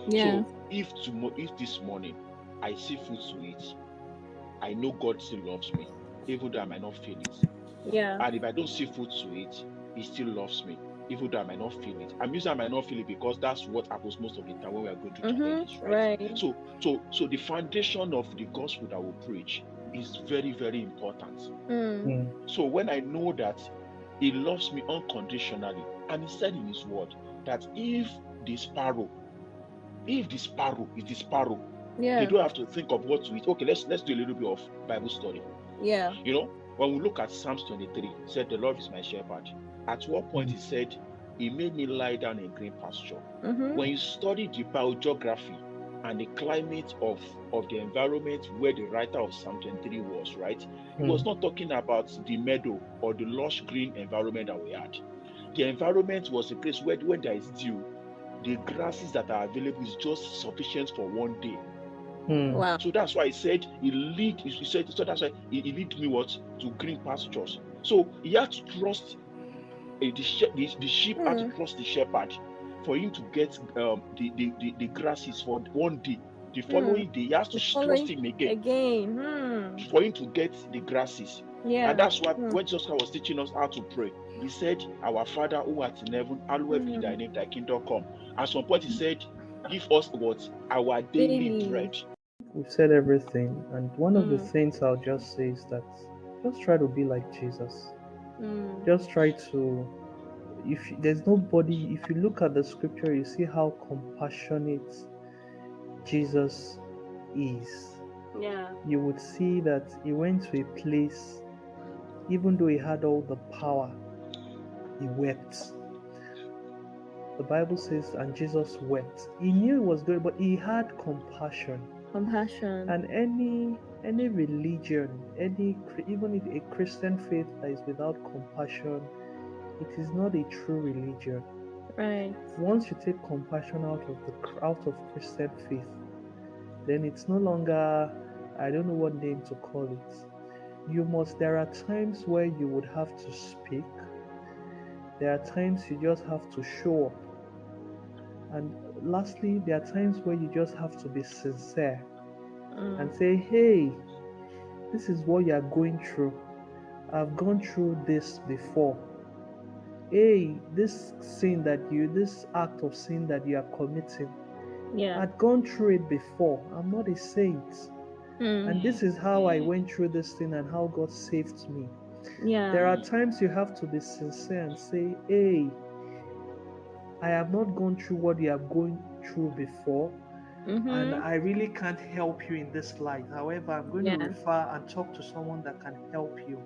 Yeah. So if this morning I see food to eat, I know God still loves me, even though I might not feel it. Yeah. And if I don't see food to eat, He still loves me, even though I might not feel it. I'm using I might not feel it because that's what happens most of the time when we are going through challenges, right? Right. So the foundation of the gospel that we preach is very, very important. Mm. Mm. So when I know that He loves me unconditionally, and He said in His word that the sparrow, if the sparrow is the sparrow, they Yeah. don't have to think of what to eat. Okay, let's do a little bit of Bible study. Yeah. When we look at Psalms 23, it said, The Lord is my shepherd. At what point Mm. he said, He made me lie down in green pasture. Mm-hmm. When you study the biogeography and the climate of the environment where the writer of Psalm 23 was, right? He was Mm. not talking about the meadow or the lush green environment that we had. The environment was a place where when there is dew, the grasses that are available is just sufficient for one day. Mm. Wow. So that's why he said he said so that's why he lead me what to green pastures. So he had to trust the sheep had to Hmm. trust the shepherd for him to get the grasses for one day. The Hmm. following day he has to The trust following him again again. Hmm. for him to get the grasses. And Yeah. that's why Hmm. when Jesus Christ was teaching us how to pray, he said, Our Father who art in heaven, hallowed be thy Hmm. name, thy kingdom come. At some point he said, Give us what? Our daily bread. Daily. We've said everything, and one of the Hmm. things I'll just say is that just try to be like Jesus. Hmm. Just try to, if there's nobody, if you look at the scripture, you see how compassionate Jesus is. Yeah. You would see that he went to a place, even though he had all the power, he wept. The Bible says, and Jesus wept. He knew it was good, but he had compassion. Compassion. And any religion, even if a Christian faith that is without compassion, it is not a true religion. Right. Once you take compassion out of Christian faith, then it's no longer, I don't know what name to call it. There are times where you would have to speak. There are times you just have to show up. And lastly, there are times where you just have to be sincere Hmm. and say, hey, this is what you are going through. I've gone through this before. Hey, this act of sin that you are committing, Yeah. I'd gone through it before. I'm not a saint. Hmm. And this is how I went through this thing and how God saved me. There Yeah. are times you have to be sincere and say, hey, I have not gone through what you are going through before, and Mm-hmm. I really can't help you in this light. However, I'm going to Yeah. refer and talk to someone that can help you.